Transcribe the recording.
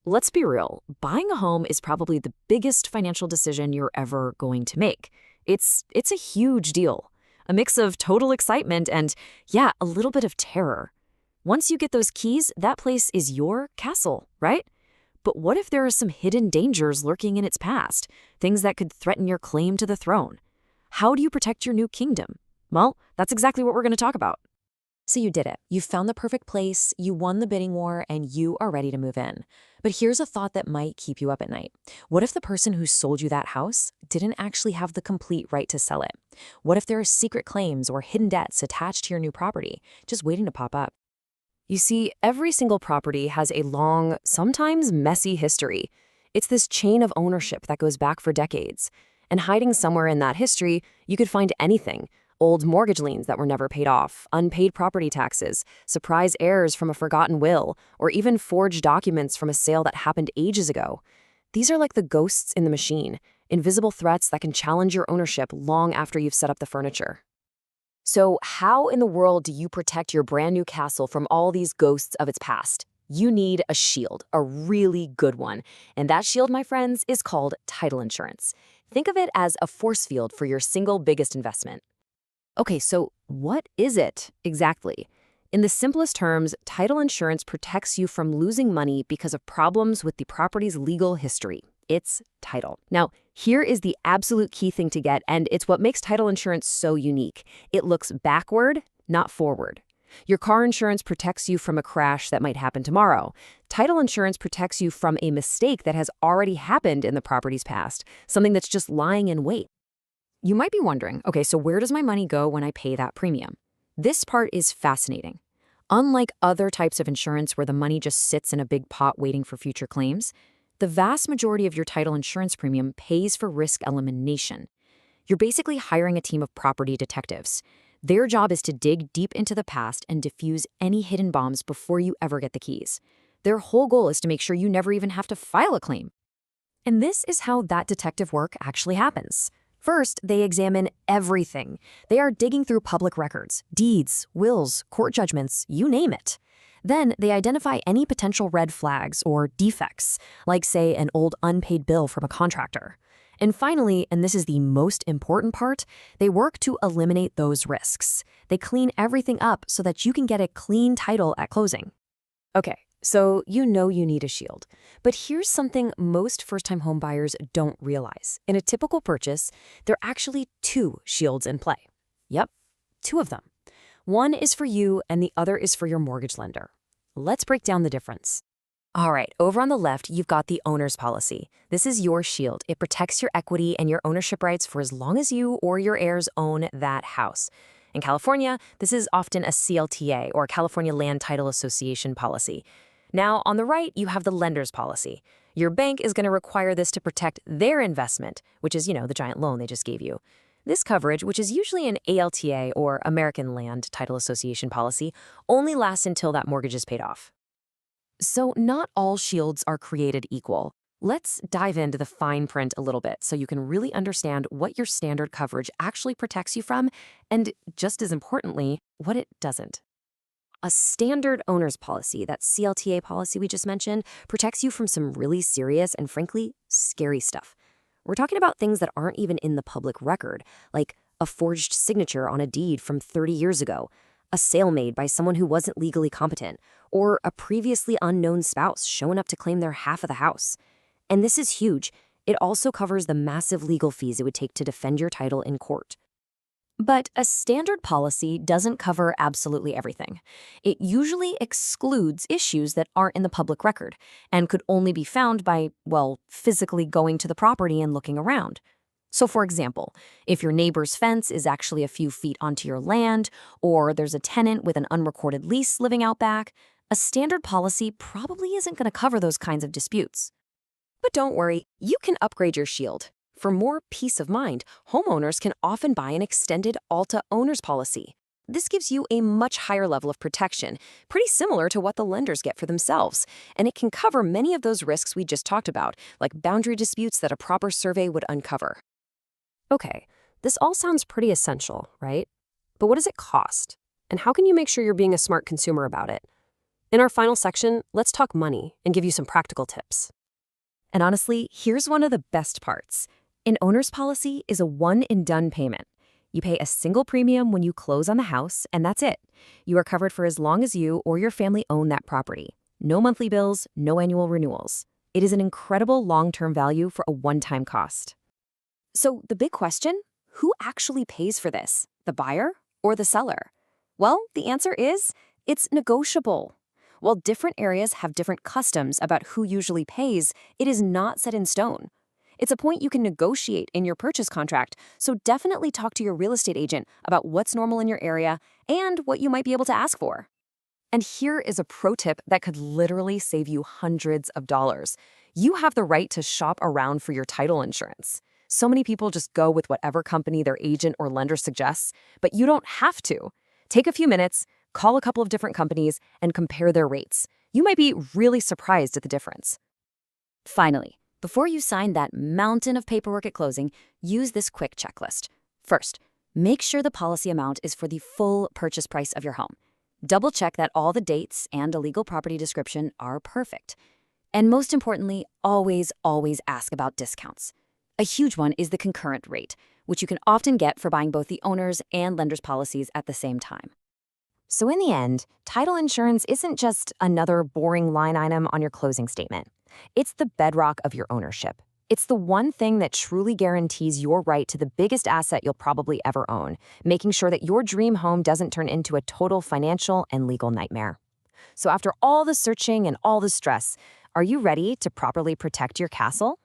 Let's be real, buying a home is probably the biggest financial decision you're ever going to make. It's a huge deal. A mix of total excitement and, yeah, a little bit of terror. Once you get those keys, that place is your castle, right? But what if there are some hidden dangers lurking in its past, things that could threaten your claim to the throne? How do you protect your new kingdom? Well, that's exactly what we're going to talk about. So you did it. You found the perfect place, you won the bidding war, and you are ready to move in. But here's a thought that might keep you up at night. What if the person who sold you that house didn't actually have the complete right to sell it? What if there are secret claims or hidden debts attached to your new property, just waiting to pop up? You see, every single property has a long, sometimes messy history. It's this chain of ownership that goes back for decades. And hiding somewhere in that history, you could find anything. Old mortgage liens that were never paid off, unpaid property taxes, surprise heirs from a forgotten will, or even forged documents from a sale that happened ages ago. These are like the ghosts in the machine, invisible threats that can challenge your ownership long after you've set up the furniture. So, how in the world do you protect your brand new castle from all these ghosts of its past? You need a shield, a really good one. And that shield, my friends, is called title insurance. Think of it as a force field for your single biggest investment. Okay, so what is it exactly? In the simplest terms, title insurance protects you from losing money because of problems with the property's legal history. It's title. Now, here is the absolute key thing to get, and it's what makes title insurance so unique. It looks backward, not forward. Your car insurance protects you from a crash that might happen tomorrow. Title insurance protects you from a mistake that has already happened in the property's past, something that's just lying in wait. You might be wondering, okay, so where does my money go when I pay that premium? This part is fascinating. Unlike other types of insurance where the money just sits in a big pot waiting for future claims, the vast majority of your title insurance premium pays for risk elimination. You're basically hiring a team of property detectives. Their job is to dig deep into the past and defuse any hidden bombs before you ever get the keys. Their whole goal is to make sure you never even have to file a claim. And this is how that detective work actually happens. First, they examine everything. They are digging through public records, deeds, wills, court judgments, you name it. Then they identify any potential red flags or defects, like, say, an old unpaid bill from a contractor. And finally, and this is the most important part, they work to eliminate those risks. They clean everything up so that you can get a clean title at closing. Okay, so you know you need a shield. But here's something most first-time homebuyers don't realize. In a typical purchase, there are actually two shields in play. Yep, two of them. One is for you and the other is for your mortgage lender. Let's break down the difference. All right, over on the left, you've got the owner's policy. This is your shield. It protects your equity and your ownership rights for as long as you or your heirs own that house. In California, this is often a CLTA, or California Land Title Association policy. Now, on the right, you have the lender's policy. Your bank is going to require this to protect their investment, which is, the giant loan they just gave you. This coverage, which is usually an ALTA, or American Land Title Association policy, only lasts until that mortgage is paid off. So not all shields are created equal. Let's dive into the fine print a little bit so you can really understand what your standard coverage actually protects you from, and just as importantly, what it doesn't. A standard owner's policy, that CLTA policy we just mentioned, protects you from some really serious and frankly, scary stuff. We're talking about things that aren't even in the public record, like a forged signature on a deed from 30 years ago, a sale made by someone who wasn't legally competent, or a previously unknown spouse showing up to claim their half of the house. And this is huge. It also covers the massive legal fees it would take to defend your title in court. But a standard policy doesn't cover absolutely everything. It usually excludes issues that aren't in the public record and could only be found by, physically going to the property and looking around. So for example, if your neighbor's fence is actually a few feet onto your land, or there's a tenant with an unrecorded lease living out back, a standard policy probably isn't going to cover those kinds of disputes. But don't worry, you can upgrade your shield. For more peace of mind, homeowners can often buy an extended Alta owner's policy. This gives you a much higher level of protection, pretty similar to what the lenders get for themselves, and it can cover many of those risks we just talked about, like boundary disputes that a proper survey would uncover. Okay, this all sounds pretty essential, right? But what does it cost? And how can you make sure you're being a smart consumer about it? In our final section, let's talk money and give you some practical tips. And honestly, here's one of the best parts. An owner's policy is a one-and-done payment. You pay a single premium when you close on the house, and that's it. You are covered for as long as you or your family own that property. No monthly bills, no annual renewals. It is an incredible long-term value for a one-time cost. So the big question, who actually pays for this? The buyer or the seller? Well, the answer is, it's negotiable. While different areas have different customs about who usually pays, it is not set in stone. It's a point you can negotiate in your purchase contract, so definitely talk to your real estate agent about what's normal in your area and what you might be able to ask for. And here is a pro tip that could literally save you hundreds of dollars. You have the right to shop around for your title insurance. So many people just go with whatever company their agent or lender suggests, but you don't have to. Take a few minutes, call a couple of different companies, and compare their rates. You might be really surprised at the difference. Finally, before you sign that mountain of paperwork at closing, use this quick checklist. First, make sure the policy amount is for the full purchase price of your home. Double check that all the dates and a legal property description are perfect. And most importantly, always ask about discounts. A huge one is the concurrent rate, which you can often get for buying both the owner's and lender's policies at the same time. So in the end, title insurance isn't just another boring line item on your closing statement. It's the bedrock of your ownership. It's the one thing that truly guarantees your right to the biggest asset you'll probably ever own, making sure that your dream home doesn't turn into a total financial and legal nightmare. So after all the searching and all the stress, are you ready to properly protect your castle?